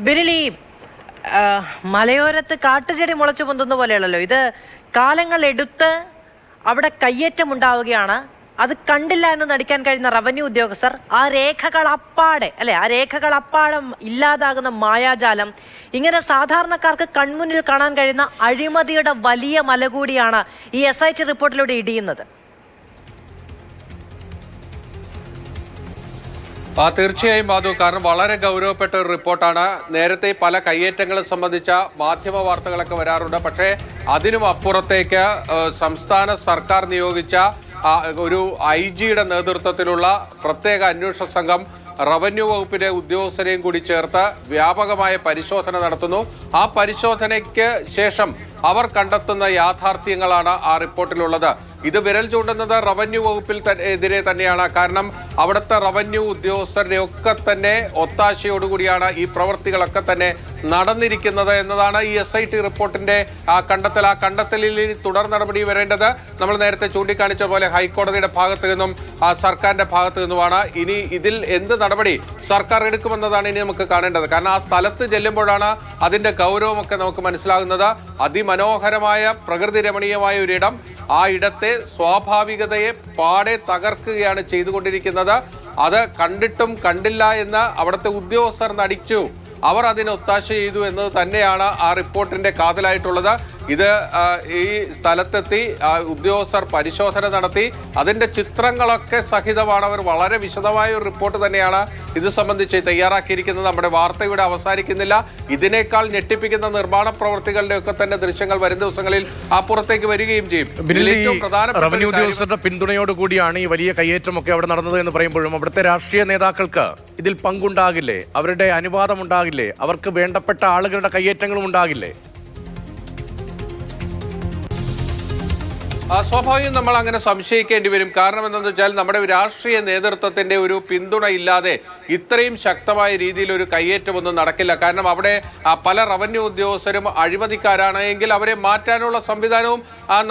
ബിനിലി മലയോരത്ത് കാട്ടുചെടി മുളച്ചു പൊന്തുന്ന പോലെയുള്ളല്ലോ ഇത്. കാലങ്ങൾ എടുത്ത് അവിടെ കയ്യേറ്റം ഉണ്ടാവുകയാണ്. അത് കണ്ടില്ല എന്ന് നടിക്കാൻ കഴിയുന്ന റവന്യൂ ഉദ്യോഗസ്ഥർ ആ രേഖകൾ അപ്പാടെ ഇല്ലാതാകുന്ന മായാജാലം. ഇങ്ങനെ സാധാരണക്കാർക്ക് കൺമുന്നിൽ കാണാൻ കഴിയുന്ന അഴിമതിയുടെ വലിയ മല കൂടിയാണ് ഈ SIT റിപ്പോർട്ടിലൂടെ ഇടിയുന്നത്. തീർച്ചയായും മാധു, കാരണം വളരെ ഗൗരവപ്പെട്ട ഒരു റിപ്പോർട്ടാണ്. നേരത്തെ പല കയ്യേറ്റങ്ങളും സംബന്ധിച്ച മാധ്യമ വാർത്തകളൊക്കെ വരാറുണ്ട്. പക്ഷേ അതിനും അപ്പുറത്തേക്ക് സംസ്ഥാന സർക്കാർ നിയോഗിച്ച ഒരു IG-യുടെ നേതൃത്വത്തിലുള്ള പ്രത്യേക അന്വേഷണ സംഘം റവന്യൂ വകുപ്പിന്റെ ഉദ്യോഗസ്ഥരെയും കൂടി ചേർത്ത് വ്യാപകമായ പരിശോധന നടത്തുന്നു. ആ പരിശോധനയ്ക്ക് ശേഷം അവർ കണ്ടെത്തുന്ന യാഥാർത്ഥ്യങ്ങളാണ് ആ റിപ്പോർട്ടിലുള്ളത്. ഇത് വിരൽ ചൂണ്ടുന്നത് റവന്യൂ വകുപ്പിൽ എതിരെ തന്നെയാണ്. കാരണം അവിടുത്തെ റവന്യൂ ഉദ്യോഗസ്ഥരുടെ ഒക്കെ തന്നെ ഒത്താശയോടുകൂടിയാണ് ഈ പ്രവൃത്തികളൊക്കെ തന്നെ നടന്നിരിക്കുന്നത് എന്നതാണ് ഈ SIT റിപ്പോർട്ടിന്റെ കണ്ടെത്തൽ. ആ കണ്ടെത്തലിൽ തുടർ നടപടി വരേണ്ടത് നമ്മൾ നേരത്തെ ചൂണ്ടിക്കാണിച്ച പോലെ ഹൈക്കോടതിയുടെ ഭാഗത്തു നിന്നും സർക്കാരിന്റെ ഭാഗത്തു നിന്നുമാണ്. ഇനി ഇതിൽ എന്ത് നടപടി സർക്കാർ എടുക്കുമെന്നതാണ് ഇനി നമുക്ക് കാണേണ്ടത്. കാരണം ആ സ്ഥലത്ത് ചെല്ലുമ്പോഴാണ് അതിന്റെ ഗൗരവമൊക്കെ നമുക്ക് മനസ്സിലാകുന്നത്. അതിമനോഹരമായ പ്രകൃതി രമണീയമായ ഒരിടം, ആ ഇടത്തെ സ്വാഭാവികതയെ പാടെ തകർക്കുകയാണ് ചെയ്തുകൊണ്ടിരിക്കുന്നത്. അത് കണ്ടിട്ടും കണ്ടില്ല എന്ന് അവിടുത്തെ ഉദ്യോഗസ്ഥർ നടിച്ചു, അവർ അതിന് ഒത്താശ ചെയ്തു എന്നത് തന്നെയാണ് ആ റിപ്പോർട്ടിന്റെ കാതലായിട്ടുള്ളത്. ഇത് ഈ സ്ഥലത്തെത്തി ഉദ്യോഗസ്ഥർ പരിശോധന നടത്തി അതിന്റെ ചിത്രങ്ങളൊക്കെ സഹിതമാണ് അവർ വളരെ വിശദമായ ഒരു റിപ്പോർട്ട് തന്നെയാണ് ഇത് സംബന്ധിച്ച് തയ്യാറാക്കിയിരിക്കുന്നത്. നമ്മുടെ വാർത്ത ഇവിടെ അവസാനിക്കുന്നില്ല. ഇതിനേക്കാൾ ഞെട്ടിപ്പിക്കുന്ന നിർമ്മാണ പ്രവൃത്തികളുടെ ഒക്കെ തന്നെ ദൃശ്യങ്ങൾ വരും ദിവസങ്ങളിൽ അപ്പുറത്തേക്ക് വരികയും ചെയ്യും. റവന്യൂ ഉദ്യോഗസ്ഥരുടെ പിന്തുണയോടുകൂടിയാണ് ഈ വലിയ കയ്യേറ്റമൊക്കെ അവിടെ നടന്നത് എന്ന് പറയുമ്പോഴും അവിടുത്തെ രാഷ്ട്രീയ നേതാക്കൾക്ക് ഇതിൽ പങ്കുണ്ടാകില്ലേ? അവരുടെ അനുവാദം ഉണ്ടാകില്ലേ? അവർക്ക് വേണ്ടപ്പെട്ട ആളുകളുടെ കയ്യേറ്റങ്ങളും ഉണ്ടാകില്ലേ? സ്വാഭാവികം നമ്മൾ അങ്ങനെ സംശയിക്കേണ്ടി വരും. കാരണം എന്താണെന്ന് വെച്ചാൽ നമ്മുടെ രാഷ്ട്രീയ നേതൃത്വത്തിന്റെ ഒരു പിന്തുണ ഇല്ലാതെ ഇത്രയും ശക്തമായ രീതിയിൽ ഒരു കയ്യേറ്റമൊന്നും നടക്കില്ല. കാരണം അവിടെ പല റവന്യൂ ഉദ്യോഗസ്ഥരും അഴിമതിക്കാരാണ് എങ്കിൽ അവരെ മാറ്റാനുള്ള സംവിധാനവും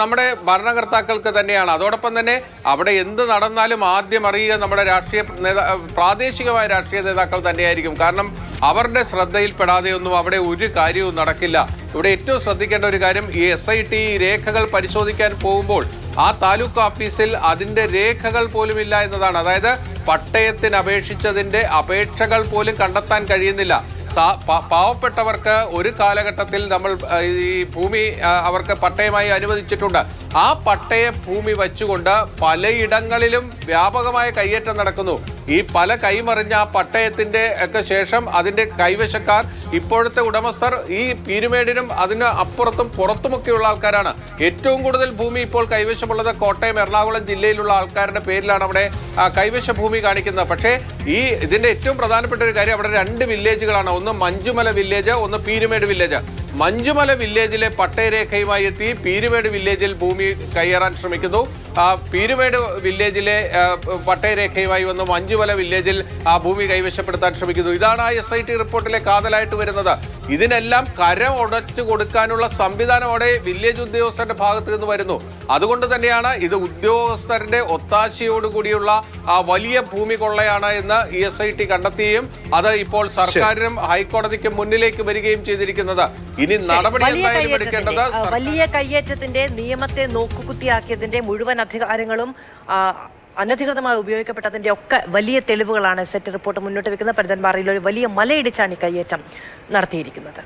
നമ്മുടെ ഭരണകർത്താക്കൾക്ക് തന്നെയാണ്. അതോടൊപ്പം തന്നെ അവിടെ എന്ത് നടന്നാലും ആദ്യം അറിയുക നമ്മുടെ പ്രാദേശികമായ രാഷ്ട്രീയ നേതാക്കൾ തന്നെയായിരിക്കും. കാരണം അവരുടെ ശ്രദ്ധയിൽപ്പെടാതെയൊന്നും അവിടെ ഒരു കാര്യവും നടക്കില്ല. ഇവിടെ ഏറ്റവും ശ്രദ്ധിക്കേണ്ട ഒരു കാര്യം, ഈ SIT രേഖകൾ പരിശോധിക്കാൻ പോകുമ്പോൾ ആ താലൂക്ക് ഓഫീസിൽ അതിന്റെ രേഖകൾ പോലും ഇല്ല എന്നതാണ്. അതായത് പട്ടയത്തിന് അപേക്ഷിച്ചതിന്റെ അപേക്ഷകൾ പോലും കണ്ടെത്താൻ കഴിയുന്നില്ല. പാവപ്പെട്ടവർക്ക് ഒരു കാലഘട്ടത്തിൽ നമ്മൾ ഈ ഭൂമി അവർക്ക് പട്ടയമായി അനുവദിച്ചിട്ടുണ്ട്. ആ പട്ടയ ഭൂമി വച്ചുകൊണ്ട് പലയിടങ്ങളിലും വ്യാപകമായ കയ്യേറ്റം നടക്കുന്നു. ഈ പല കൈമറിഞ്ഞ ആ പട്ടയത്തിന്റെ ഒക്കെ ശേഷം അതിന്റെ കൈവശക്കാർ ഇപ്പോഴത്തെ ഉടമസ്ഥർ ഈ പീരുമേടിനും അതിന് അപ്പുറത്തും പുറത്തുമൊക്കെയുള്ള ആൾക്കാരാണ്. ഏറ്റവും കൂടുതൽ ഭൂമി ഇപ്പോൾ കൈവശമുള്ളത് കോട്ടയം, എറണാകുളം ജില്ലയിലുള്ള ആൾക്കാരുടെ പേരിലാണ് അവിടെ കൈവശ ഭൂമി കാണിക്കുന്നത്. പക്ഷേ ഇതിന്റെ ഏറ്റവും പ്രധാനപ്പെട്ട ഒരു കാര്യം, അവിടെ 2 വില്ലേജുകളാണ്. ഒന്ന് മഞ്ജുമല വില്ലേജ്, ഒന്ന് പീരുമേട് വില്ലേജ്. മഞ്ജുമല വില്ലേജിലെ പട്ടയരേഖയുമായി എത്തി പീരുമേട് വില്ലേജിൽ ഭൂമി കയ്യേറാൻ ശ്രമിക്കുന്നു. പീരുമേട് വില്ലേജിലെ പട്ടയരേഖയുമായി വന്ന് മഞ്ജുമല വില്ലേജിൽ ആ ഭൂമി കൈവശപ്പെടുത്താൻ ശ്രമിക്കുന്നു. ഇതാണ് ആ SIT റിപ്പോർട്ടിലെ കാതലായിട്ട് വരുന്നത്. ഇതിനെല്ലാം കരം ഉടച്ചു കൊടുക്കാനുള്ള സംവിധാനം അവിടെ വില്ലേജ് ഉദ്യോഗസ്ഥരുടെ ഭാഗത്ത് നിന്ന് വരുന്നു. അതുകൊണ്ട് തന്നെയാണ് ഇത് ഉദ്യോഗസ്ഥരുടെ ഒത്താശയോടുകൂടിയുള്ള വലിയ ഭൂമി കൊള്ളയാണ് എന്ന് ഈ SIT കണ്ടെത്തുകയും അത് ഇപ്പോൾ സർക്കാരിനും ഹൈക്കോടതിക്കും മുന്നിലേക്ക് വരികയും ചെയ്തിരിക്കുന്നത്. ഇനി നടപടി എന്തായാലും എടുക്കേണ്ടത് വലിയ കയ്യേറ്റത്തിന്റെ നിയമത്തെ നോക്കുകുത്തിയാക്കിയതിന്റെ മുഴുവൻ അധികാരങ്ങളും അനധികൃതമായി ഉപയോഗിക്കപ്പെട്ടതിന്റെ ഒക്കെ വലിയ തെളിവുകളാണ് SIT റിപ്പോർട്ട് മുന്നോട്ട് വെക്കുന്നത്. പരുതൻപാറയിൽ ഒരു വലിയ മലയിടിച്ചാണ് ഈ കയ്യേറ്റം നടത്തിയിരിക്കുന്നത്.